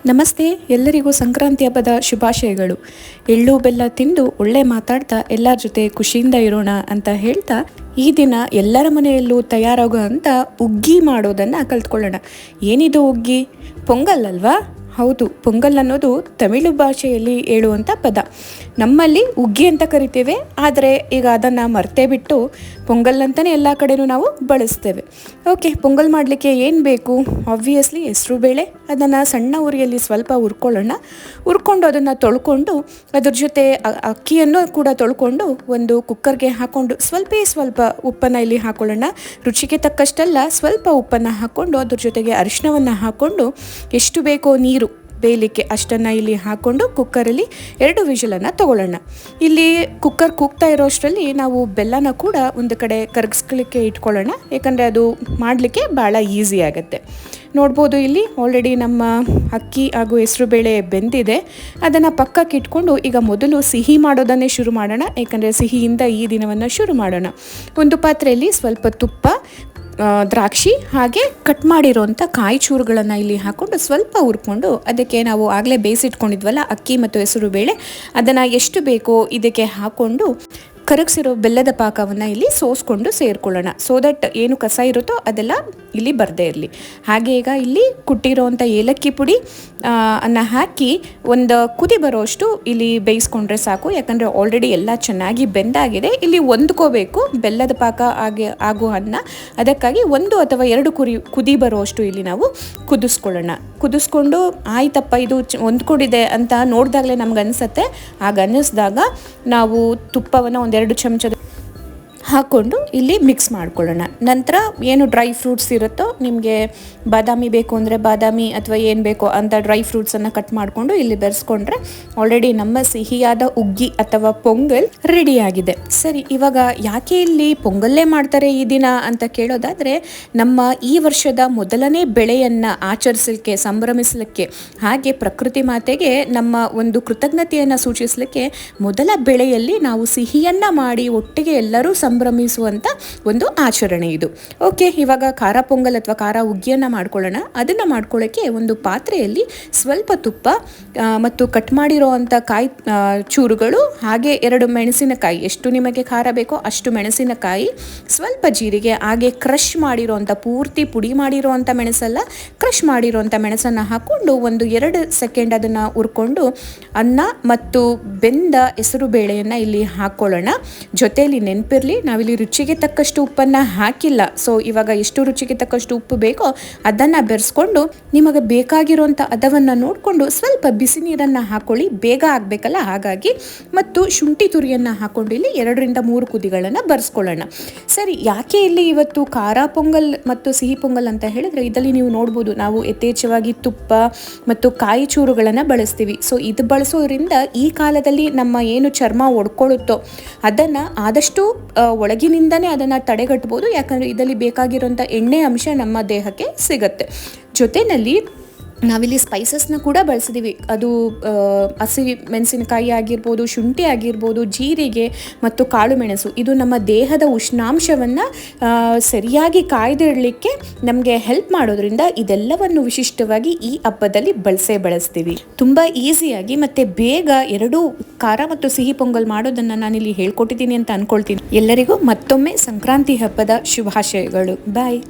ನಮಸ್ತೆ, ಎಲ್ಲರಿಗೂ ಸಂಕ್ರಾಂತಿ ಹಬ್ಬದ ಶುಭಾಶಯಗಳು. ಎಳ್ಳು ಬೆಲ್ಲ ತಿಂದು ಒಳ್ಳೆ ಮಾತಾಡ್ತಾ ಎಲ್ಲರ ಜೊತೆ ಖುಷಿಯಿಂದ ಇರೋಣ ಅಂತ ಹೇಳ್ತಾ, ಈ ದಿನ ಎಲ್ಲರ ಮನೆಯಲ್ಲೂ ತಯಾರಾಗೋ ಅಂತ ಉಗ್ಗಿ ಮಾಡೋದನ್ನು ಕಲ್ತ್ಕೊಳ್ಳೋಣ. ಏನಿದು ಉಗ್ಗಿ? ಪೊಂಗಲ್ ಅಲ್ವಾ? ಹೌದು, ಪೊಂಗಲ್ ಅನ್ನೋದು ತಮಿಳು ಭಾಷೆಯಲ್ಲಿ ಹೇಳುವಂಥ ಪದ. ನಮ್ಮಲ್ಲಿ ಉಗ್ಗಿ ಅಂತ ಕರಿತೇವೆ, ಆದರೆ ಈಗ ಅದನ್ನು ಮರ್ತೇ ಬಿಟ್ಟು ಪೊಂಗಲ್ ಅಂತಲೇ ಎಲ್ಲ ಕಡೆನೂ ನಾವು ಬಳಸ್ತೇವೆ. ಓಕೆ, ಪೊಂಗಲ್ ಮಾಡಲಿಕ್ಕೆ ಏನು ಬೇಕು? ಆಬ್ವಿಯಸ್ಲಿ ಹೆಸರು ಬೇಳೆ. ಅದನ್ನು ಸಣ್ಣ ಉರಿಯಲ್ಲಿ ಸ್ವಲ್ಪ ಹುರ್ಕೊಂಡು ಅದನ್ನು ತೊಳ್ಕೊಂಡು, ಅದ್ರ ಜೊತೆ ಅಕ್ಕಿಯನ್ನು ಕೂಡ ತೊಳ್ಕೊಂಡು ಒಂದು ಕುಕ್ಕರ್ಗೆ ಹಾಕ್ಕೊಂಡು ಸ್ವಲ್ಪ ಉಪ್ಪನ್ನು ಇಲ್ಲಿ ಹಾಕೊಳ್ಳೋಣ. ರುಚಿಗೆ ತಕ್ಕಷ್ಟೆಲ್ಲ ಸ್ವಲ್ಪ ಉಪ್ಪನ್ನು ಹಾಕ್ಕೊಂಡು ಅದ್ರ ಜೊತೆಗೆ ಅರಿಶಿನವನ್ನು ಹಾಕ್ಕೊಂಡು ಎಷ್ಟು ಬೇಕೋ ನೀರು ಬೇಯಲಿಕ್ಕೆ ಅಷ್ಟನ್ನು ಇಲ್ಲಿ ಹಾಕ್ಕೊಂಡು ಕುಕ್ಕರಲ್ಲಿ 2 ವಿಷಲನ್ನು ತಗೊಳ್ಳೋಣ. ಇಲ್ಲಿ ಕುಕ್ಕರ್ ಕೂಗ್ತಾ ಇರೋ ಅಷ್ಟರಲ್ಲಿ ನಾವು ಬೆಲ್ಲನ ಕೂಡ ಒಂದು ಕಡೆ ಕರಗಿಸ್ಲಿಕ್ಕೆ ಇಟ್ಕೊಳ್ಳೋಣ, ಯಾಕಂದರೆ ಅದು ಮಾಡಲಿಕ್ಕೆ ಭಾಳ ಈಸಿ ಆಗುತ್ತೆ. ನೋಡ್ಬೋದು, ಇಲ್ಲಿ ಆಲ್ರೆಡಿ ನಮ್ಮ ಅಕ್ಕಿ ಹಾಗೂ ಹೆಸರುಬೇಳೆ ಬೆಂದಿದೆ. ಅದನ್ನು ಪಕ್ಕಕ್ಕೆ ಇಟ್ಕೊಂಡು ಈಗ ಮೊದಲು ಸಿಹಿ ಮಾಡೋದನ್ನೇ ಶುರು ಮಾಡೋಣ, ಯಾಕಂದರೆ ಸಿಹಿಯಿಂದ ಈ ದಿನವನ್ನು ಶುರು ಮಾಡೋಣ. ಒಂದು ಪಾತ್ರೆಯಲ್ಲಿ ಸ್ವಲ್ಪ ತುಪ್ಪ, ದ್ರಾಕ್ಷಿ ಹಾಗೆ ಕಟ್ ಮಾಡಿರೋಂಥ ಕಾಯಿ ಚೂರುಗಳನ್ನು ಇಲ್ಲಿ ಹಾಕ್ಕೊಂಡು ಸ್ವಲ್ಪ ಹುರ್ಕೊಂಡು, ಅದಕ್ಕೆ ನಾವು ಆಗಲೇ ಬೇಯಿಸಿಟ್ಕೊಂಡಿದ್ವಲ್ಲ ಅಕ್ಕಿ ಮತ್ತು ಹೆಸರು ಬೇಳೆ, ಅದನ್ನು ಎಷ್ಟು ಬೇಕೋ ಇದಕ್ಕೆ ಹಾಕ್ಕೊಂಡು ಕರಗಿಸಿರೋ ಬೆಲ್ಲದ ಪಾಕವನ್ನು ಇಲ್ಲಿ ಸೋಸ್ಕೊಂಡು ಸೇರಿಕೊಳ್ಳೋಣ. ಸೊ ದಟ್ ಏನು ಕಸ ಇರುತ್ತೋ ಅದೆಲ್ಲ ಇಲ್ಲಿ ಬರದೇ ಇರಲಿ. ಹಾಗೆ ಈಗ ಇಲ್ಲಿ ಕುಟ್ಟಿರೋವಂಥ ಏಲಕ್ಕಿ ಪುಡಿ ಅನ್ನ ಹಾಕಿ ಒಂದು ಕುದಿ ಬರೋಷ್ಟು ಇಲ್ಲಿ ಬೇಯಿಸ್ಕೊಂಡ್ರೆ ಸಾಕು, ಯಾಕಂದರೆ ಆಲ್ರೆಡಿ ಎಲ್ಲ ಚೆನ್ನಾಗಿ ಬೆಂದಾಗಿದೆ. ಇಲ್ಲಿ ಹೊಂದ್ಕೋಬೇಕು ಬೆಲ್ಲದ ಪಾಕ ಆಗೋ ಅನ್ನ, ಅದಕ್ಕಾಗಿ 1 ಅಥವಾ 2 ಕುದಿ ಬರೋಷ್ಟು ಇಲ್ಲಿ ನಾವು ಕುದಿಸ್ಕೊಂಡು ಆಯ್ತಪ್ಪ ಇದು ಹೊಂದ್ಕೊಂಡಿದೆ ಅಂತ ನೋಡಿದಾಗಲೇ ನಮ್ಗೆ ಅನಿಸುತ್ತೆ. ಆಗ ಅನ್ನಿಸ್ದಾಗ ನಾವು ತುಪ್ಪವನ್ನು 1-2 ಚಮಚ ಹಾಕ್ಕೊಂಡು ಇಲ್ಲಿ ಮಿಕ್ಸ್ ಮಾಡ್ಕೊಳ್ಳೋಣ. ನಂತರ ಏನು ಡ್ರೈ ಫ್ರೂಟ್ಸ್ ಇರುತ್ತೋ, ನಿಮಗೆ ಬಾದಾಮಿ ಬೇಕು ಅಂದರೆ ಬಾದಾಮಿ ಅಥವಾ ಏನು ಬೇಕೋ ಅಂತ ಡ್ರೈ ಫ್ರೂಟ್ಸನ್ನು ಕಟ್ ಮಾಡಿಕೊಂಡು ಇಲ್ಲಿ ಬೆರೆಸ್ಕೊಂಡ್ರೆ ಆಲ್ರೆಡಿ ನಮ್ಮ ಸಿಹಿಯಾದ ಉಗ್ಗಿ ಅಥವಾ ಪೊಂಗಲ್ ರೆಡಿಯಾಗಿದೆ. ಸರಿ, ಇವಾಗ ಯಾಕೆ ಇಲ್ಲಿ ಪೊಂಗಲ್ಲೇ ಮಾಡ್ತಾರೆ ಈ ದಿನ ಅಂತ ಕೇಳೋದಾದರೆ, ನಮ್ಮ ಈ ವರ್ಷದ ಮೊದಲನೇ ಬೆಳೆಯನ್ನು ಆಚರಿಸಲಿಕ್ಕೆ, ಸಂಭ್ರಮಿಸಲಿಕ್ಕೆ, ಹಾಗೆ ಪ್ರಕೃತಿ ಮಾತೆಗೆ ನಮ್ಮ ಒಂದು ಕೃತಜ್ಞತೆಯನ್ನು ಸೂಚಿಸಲಿಕ್ಕೆ ಮೊದಲ ಬೆಳೆಯಲ್ಲಿ ನಾವು ಸಿಹಿಯನ್ನು ಮಾಡಿ ಒಟ್ಟಿಗೆ ಎಲ್ಲರೂ ಸಂಭ್ರಮಿಸುವಂಥ ಒಂದು ಆಚರಣೆ ಇದು. ಓಕೆ, ಇವಾಗ ಖಾರ ಪೊಂಗಲ್ ಅಥವಾ ಖಾರ ಉಗ್ಗಿಯನ್ನು ಮಾಡ್ಕೊಳ್ಳೋಣ. ಅದನ್ನು ಮಾಡ್ಕೊಳ್ಳೋಕ್ಕೆ ಒಂದು ಪಾತ್ರೆಯಲ್ಲಿ ಸ್ವಲ್ಪ ತುಪ್ಪ ಮತ್ತು ಕಟ್ ಮಾಡಿರೋ ಅಂಥ ಕಾಯಿ ಚೂರುಗಳು, ಹಾಗೆ 2 ಮೆಣಸಿನಕಾಯಿ, ಎಷ್ಟು ನಿಮಗೆ ಖಾರ ಬೇಕೋ ಅಷ್ಟು ಮೆಣಸಿನಕಾಯಿ, ಸ್ವಲ್ಪ ಜೀರಿಗೆ, ಹಾಗೆ ಕ್ರಷ್ ಮಾಡಿರೋವಂಥ, ಪೂರ್ತಿ ಪುಡಿ ಮಾಡಿರೋವಂಥ ಮೆಣಸಲ್ಲ, ಕ್ರಷ್ ಮಾಡಿರೋವಂಥ ಮೆಣಸನ್ನು ಹಾಕ್ಕೊಂಡು 1-2 ಸೆಕೆಂಡ್ ಅದನ್ನು ಹುರ್ಕೊಂಡು ಅನ್ನ ಮತ್ತು ಬೆಂದ ಹೆಸರು ಬೇಳೆಯನ್ನು ಇಲ್ಲಿ ಹಾಕ್ಕೊಳ್ಳೋಣ. ಜೊತೆಯಲ್ಲಿ ನೆನಪಿರಲಿ, ನಾವಿಲ್ಲಿ ರುಚಿಗೆ ತಕ್ಕಷ್ಟು ಉಪ್ಪನ್ನು ಹಾಕಿಲ್ಲ. ಸೊ ಇವಾಗ ಎಷ್ಟು ರುಚಿಗೆ ತಕ್ಕಷ್ಟು ಉಪ್ಪು ಬೇಕೋ ಅದನ್ನು ಬೆರೆಸ್ಕೊಂಡು, ನಿಮಗೆ ಬೇಕಾಗಿರುವಂಥ ಹದವನ್ನು ನೋಡಿಕೊಂಡು ಸ್ವಲ್ಪ ಬಿಸಿ ನೀರನ್ನು ಹಾಕ್ಕೊಳ್ಳಿ, ಬೇಗ ಆಗಬೇಕಲ್ಲ ಹಾಗಾಗಿ. ಮತ್ತು ಶುಂಠಿ ತುರಿಯನ್ನು ಹಾಕ್ಕೊಂಡು ಇಲ್ಲಿ 2-3 ಕುದಿಗಳನ್ನು ಬರೆಸ್ಕೊಳ್ಳೋಣ. ಸರಿ, ಯಾಕೆ ಇಲ್ಲಿ ಇವತ್ತು ಖಾರ ಪೊಂಗಲ್ ಮತ್ತು ಸಿಹಿ ಪೊಂಗಲ್ ಅಂತ ಹೇಳಿದ್ರೆ, ಇದರಲ್ಲಿ ನೀವು ನೋಡ್ಬೋದು ನಾವು ಯಥೇಚ್ಛವಾಗಿ ತುಪ್ಪ ಮತ್ತು ಕಾಯಿ ಚೂರುಗಳನ್ನು ಬಳಸ್ತೀವಿ. ಸೊ ಇದು ಬಳಸೋದ್ರಿಂದ ಈ ಕಾಲದಲ್ಲಿ ನಮ್ಮ ಏನು ಚರ್ಮ ಒಡ್ಕೊಳ್ಳುತ್ತೋ ಅದನ್ನು ಆದಷ್ಟು ಒಳಗಿನಿಂದನೇ ಅದನ್ನು ತಡೆಗಟ್ಟಬಹುದು, ಯಾಕಂದರೆ ಇದರಲ್ಲಿ ಬೇಕಾಗಿರೋಂಥ ಎಣ್ಣೆ ಅಂಶ ನಮ್ಮ ದೇಹಕ್ಕೆ ಸಿಗುತ್ತೆ. ಜೊತೆಯಲ್ಲಿ ನಾವಿಲ್ಲಿ ಸ್ಪೈಸಸ್ನ ಕೂಡ ಬಳಸಿದ್ದೀವಿ. ಅದು ಹಸಿ ಮೆಣಸಿನಕಾಯಿ ಆಗಿರ್ಬೋದು, ಶುಂಠಿ ಆಗಿರ್ಬೋದು, ಜೀರಿಗೆ ಮತ್ತು ಕಾಳು ಮೆಣಸು. ಇದು ನಮ್ಮ ದೇಹದ ಉಷ್ಣಾಂಶವನ್ನು ಸರಿಯಾಗಿ ಕಾಯ್ದಿಡಲಿಕ್ಕೆ ನಮಗೆ ಹೆಲ್ಪ್ ಮಾಡೋದ್ರಿಂದ ಇದೆಲ್ಲವನ್ನು ವಿಶಿಷ್ಟವಾಗಿ ಈ ಹಬ್ಬದಲ್ಲಿ ಬಳಸ್ತೀವಿ. ತುಂಬ ಈಸಿಯಾಗಿ ಮತ್ತು ಬೇಗ 2 ಖಾರ ಮತ್ತು ಸಿಹಿ ಪೊಂಗಲ್ ಮಾಡೋದನ್ನು ನಾನಿಲ್ಲಿ ಹೇಳ್ಕೊಟ್ಟಿದ್ದೀನಿ ಅಂತ ಅಂದ್ಕೊಳ್ತೀನಿ. ಎಲ್ಲರಿಗೂ ಮತ್ತೊಮ್ಮೆ ಸಂಕ್ರಾಂತಿ ಹಬ್ಬದ ಶುಭಾಶಯಗಳು. ಬಾಯ್.